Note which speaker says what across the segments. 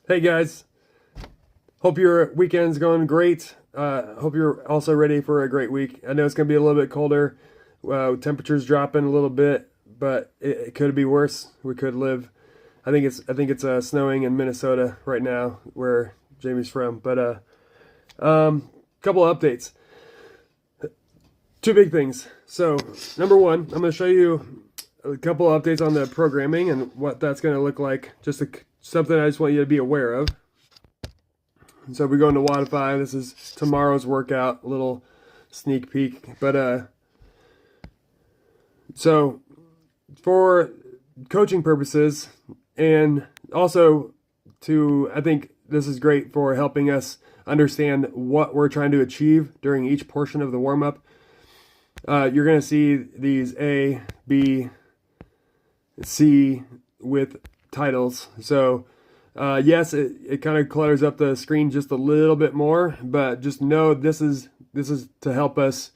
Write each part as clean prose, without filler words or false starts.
Speaker 1: Hey guys, hope your weekend's going great. Hope you're also ready for a great week. I know it's going to be a little bit colder. Temperatures dropping a little bit, but it could be worse. We could live. I think it's snowing in Minnesota right now, where Jamie's from. But couple of updates. Two big things. So number one, I'm going to show you a couple of updates on the programming and what that's going to look like. Something I just want you to be aware of. So if we go into Wodify, this is tomorrow's workout, a little sneak peek. But so for coaching purposes, and also I think this is great for helping us understand what we're trying to achieve during each portion of the warm-up. You're going to see these A, B, C with titles. So yes, it kind of clutters up the screen just a little bit more, but just know this is to help us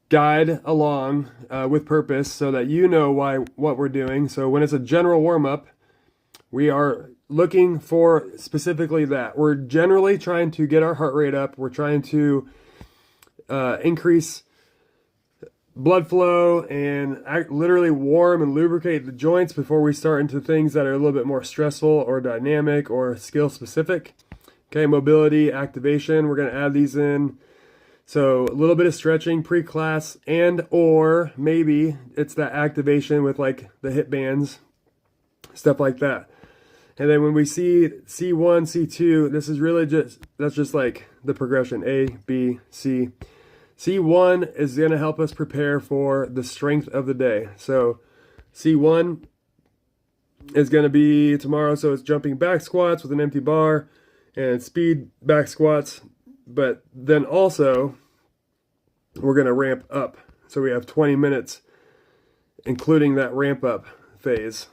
Speaker 1: guide along with purpose, so that you know what we're doing. So when it's a general warm-up, we are looking for specifically that. We're generally trying to get our heart rate up. We're trying to increase blood flow and literally warm and lubricate the joints before we start into things that are a little bit more stressful or dynamic or skill specific. Okay, mobility, activation, we're going to add these in. So a little bit of stretching pre-class, and or maybe it's that activation with like the hip bands, stuff like that. And then when we see C1, C2, this is really that's just like the progression, A, B, C. C1 is going to help us prepare for the strength of the day. So C1 is going to be tomorrow. So it's jumping back squats with an empty bar and speed back squats. But then also we're going to ramp up. So we have 20 minutes, including that ramp up phase.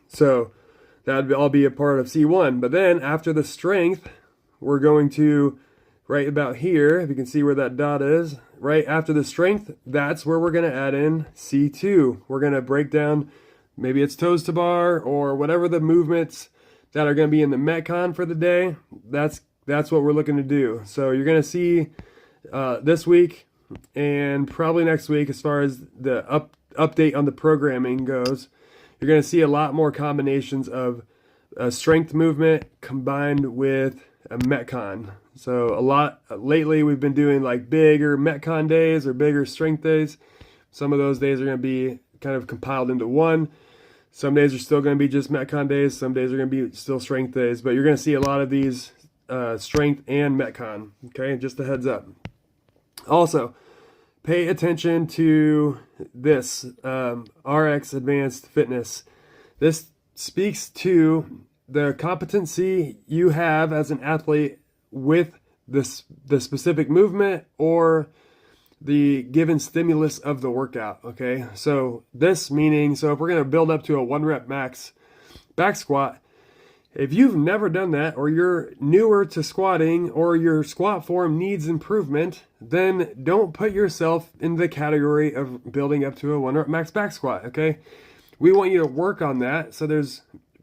Speaker 1: So that would all be a part of C1. But then after the strength, we're going to, right about here, if you can see where that dot is, right after the strength, that's where we're going to add in C2. We're going to break down, maybe it's toes to bar or whatever the movements that are going to be in the Metcon for the day. That's what we're looking to do. So you're going to see this week and probably next week, as far as the update on the programming goes, you're going to see a lot more combinations of strength movement combined with a Metcon. So a lot lately we've been doing like bigger Metcon days or bigger strength days. Some of those days are going to be kind of compiled into one. Some days are still going to be just Metcon days. Some days are going to be still strength days. But you're going to see a lot of these strength and Metcon. Okay, just a heads up. Also, pay attention to this RX Advanced Fitness. This speaks to the competency you have as an athlete with the specific movement or the given stimulus of the workout. Okay, so this meaning, so if we're going to build up to a 1 rep max back squat, if you've never done that, or you're newer to squatting, or your squat form needs improvement, then don't put yourself in the category of building up to a 1 rep max back squat. Okay, we want you to work on that. So there's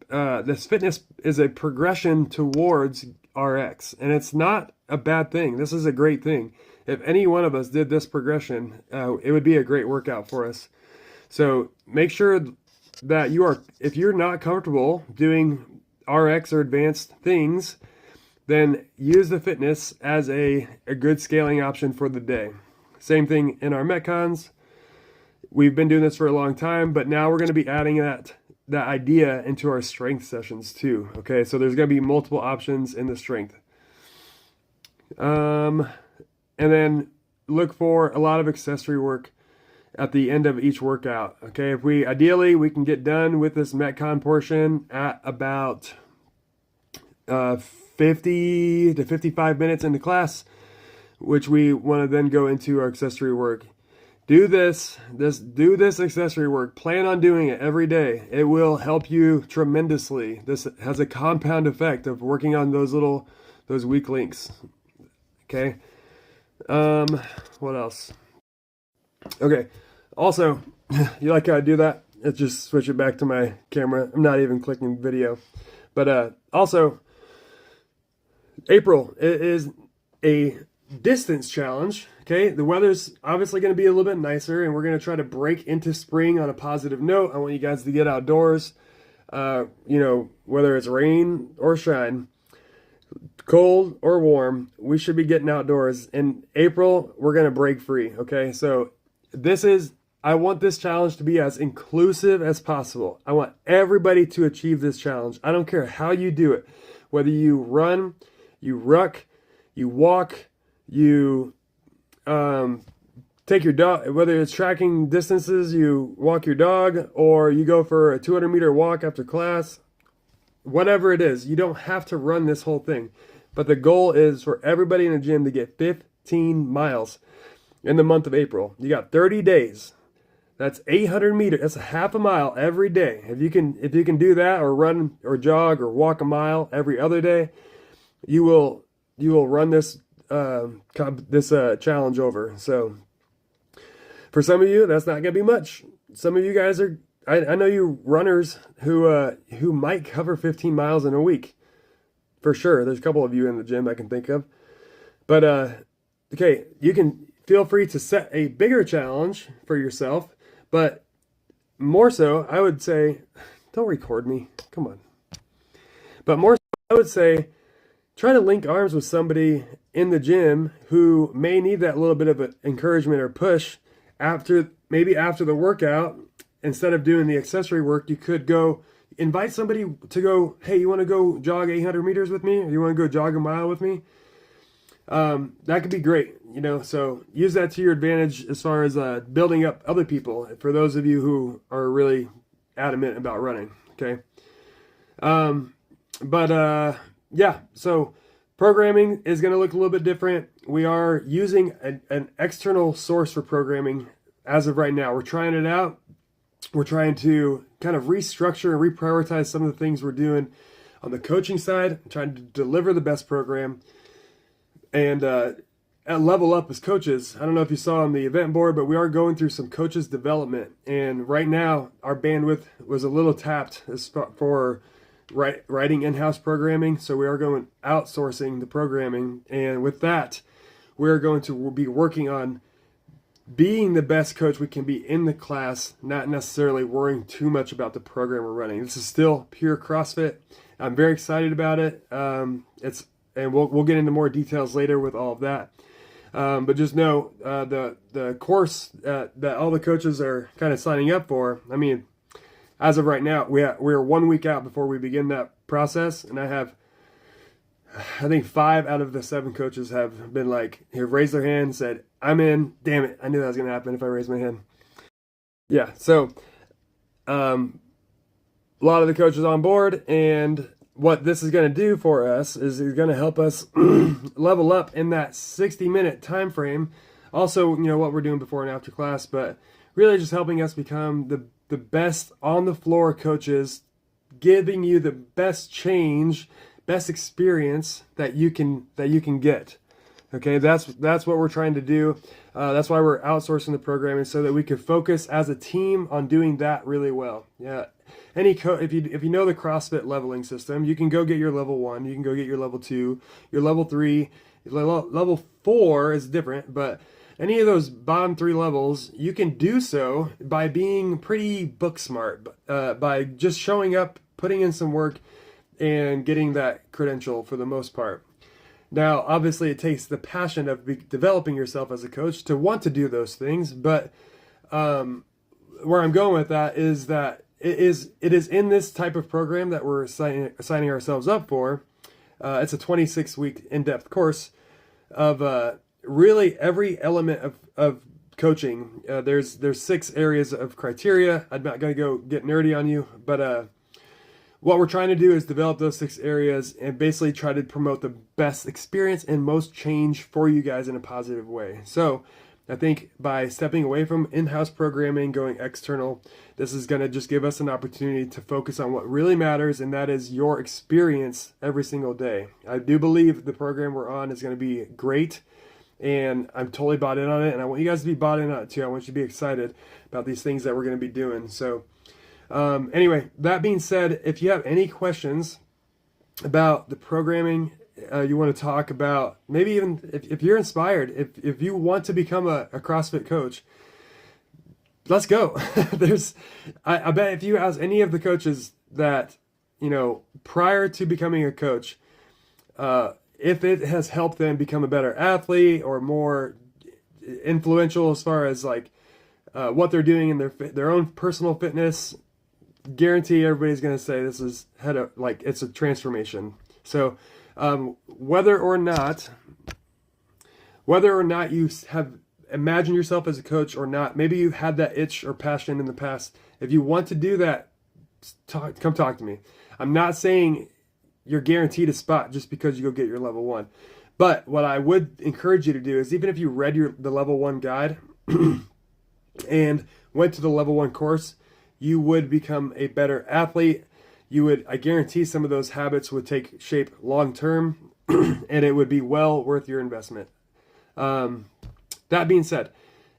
Speaker 1: this fitness is a progression towards RX, and it's not a bad thing. This is a great thing. If any one of us did this progression, it would be a great workout for us. So make sure that if you're not comfortable doing RX or advanced things, then use the fitness as a good scaling option for the day. Same thing in our Metcons. We've been doing this for a long time, but now we're going to be adding that idea into our strength sessions too. Okay, so there's going to be multiple options in the strength. And then look for a lot of accessory work at the end of each workout. Okay, ideally we can get done with this Metcon portion at about 50 to 55 minutes into class, which we want to then go into our accessory work. Do this accessory work. Plan on doing it every day. It will help you tremendously. This has a compound effect of working on those weak links. Okay. What else? Okay. Also, you like how I do that? Let's just switch it back to my camera. I'm not even clicking video. But also, April is a distance challenge. Okay, the weather's obviously going to be a little bit nicer, and we're going to try to break into spring on a positive note. I want you guys to get outdoors, whether it's rain or shine, cold or warm, we should be getting outdoors. In April, we're going to break free. Okay, so I want this challenge to be as inclusive as possible. I want everybody to achieve this challenge. I don't care how you do it, whether you run, you ruck, you walk, you take your dog, whether it's tracking distances, you walk your dog, or you go for a 200-meter walk after class, whatever it is, you don't have to run this whole thing. But the goal is for everybody in the gym to get 15 miles in the month of April. You got 30 days. That's 800 meters. That's a half a mile every day. If you can do that, or run or jog or walk a mile every other day, you will run this challenge over. So for some of you, that's not going to be much. Some of you guys are. I know you runners who might cover 15 miles in a week. For sure. There's a couple of you in the gym I can think of. But okay, you can feel free to set a bigger challenge for yourself. But more so, I would say, don't record me. Come on. But more so, I would say, try to link arms with somebody in the gym who may need that little bit of an encouragement or push maybe after the workout. Instead of doing the accessory work, you could go invite somebody to go, hey, you want to go jog 800 meters with me? Or you want to go jog a mile with me? That could be great, so use that to your advantage as far as building up other people, for those of you who are really adamant about running, okay? Yeah, so programming is going to look a little bit different. We are using an external source for programming as of right now. We're trying it out. We're trying to kind of restructure and reprioritize some of the things we're doing on the coaching side, trying to deliver the best program. And at Level Up as coaches, I don't know if you saw on the event board, but we are going through some coaches development. And right now, our bandwidth was a little tapped for writing in-house programming. So we are going outsourcing the programming. And with that, we're going to be working on being the best coach we can be in the class, not necessarily worrying too much about the program we're running. This is still pure CrossFit. I'm very excited about it. And we'll get into more details later with all of that. But just know the course that all the coaches are kind of signing up for. I mean, as of right now, we're 1 week out before we begin that process, and I think 5 out of the 7 coaches have been have raised their hand and said, I'm in. Damn it. I knew that was going to happen if I raised my hand. Yeah. So, a lot of the coaches on board, and what this is going to do for us is it's going to help us level up in that 60-minute time frame. Also, what we're doing before and after class, but really just helping us become the best on the floor coaches, giving you the best change, best experience that you can get. Okay, that's what we're trying to do. That's why we're outsourcing the programming, so that we can focus as a team on doing that really well. Yeah, if you know the CrossFit leveling system, you can go get your level 1, you can go get your level 2, your level 3, level 4 is different, but any of those bottom 3 levels, you can do so by being pretty book smart, by just showing up, putting in some work, and getting that credential for the most part. Now, obviously, it takes the passion of developing yourself as a coach to want to do those things, but where I'm going with that is that it is in this type of program that we're signing ourselves up for. It's a 26-week in-depth course of really every element of coaching. There's 6 areas of criteria. I'm not going to go get nerdy on you, but what we're trying to do is develop those 6 areas and basically try to promote the best experience and most change for you guys in a positive way. So I think by stepping away from in-house programming, going external, this is going to just give us an opportunity to focus on what really matters, and that is your experience every single day. I do believe the program we're on is going to be great, and I'm totally bought in on it, and I want you guys to be bought in on it too. I want you to be excited about these things that we're going to be doing. So anyway, that being said, if you have any questions, about the programming. You want to talk about maybe even if you're inspired, if you want to become a CrossFit coach, let's go. I bet if you ask any of the coaches that, prior to becoming a coach, if it has helped them become a better athlete or more influential as far as like what they're doing in their own personal fitness, guarantee everybody's going to say this is it's a transformation. So whether or not you have imagined yourself as a coach or not, maybe you've had that itch or passion in the past. If you want to do that, come talk to me. I'm not saying you're guaranteed a spot just because you go get your level 1. But what I would encourage you to do is, even if you read the level 1 guide and went to the level 1 course, you would become a better athlete. I guarantee some of those habits would take shape long term, and it would be well worth your investment. That being said,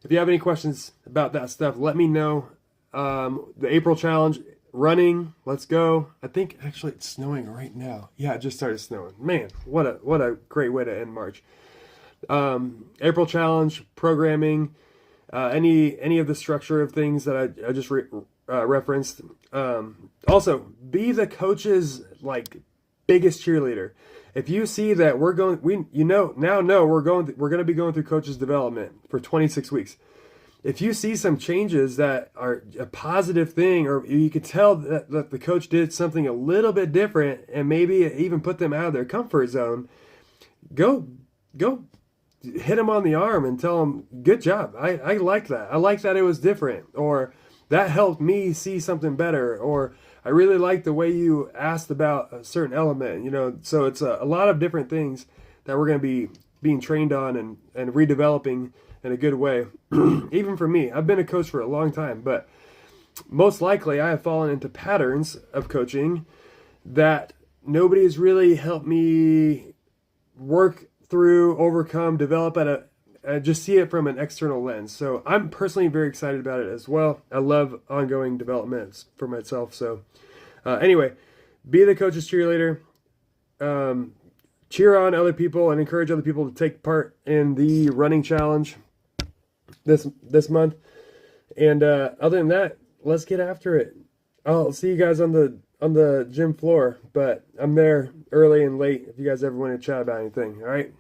Speaker 1: if you have any questions about that stuff, let me know. The April challenge, running, let's go. I think actually it's snowing right now. Yeah, it just started snowing. Man, what a great way to end March. April challenge, programming, any of the structure of things that I just referenced. Also, be the coach's biggest cheerleader. If you see that we're going to be going through coaches development for 26 weeks. If you see some changes that are a positive thing, or you could tell that the coach did something a little bit different and maybe even put them out of their comfort zone, go hit them on the arm and tell them, good job. I like that. I like that it was different, or that helped me see something better, or I really like the way you asked about a certain element, so it's a lot of different things that we're going to be being trained on and redeveloping in a good way. Even for me, I've been a coach for a long time, but most likely I have fallen into patterns of coaching that nobody has really helped me work through, overcome, develop just see it from an external lens. So I'm personally very excited about it as well. I love ongoing developments for myself. So anyway, be the coach's cheerleader. Cheer on other people and encourage other people to take part in the running challenge this month. And other than that, let's get after it. I'll see you guys on the gym floor, but I'm there early and late if you guys ever want to chat about anything. All right.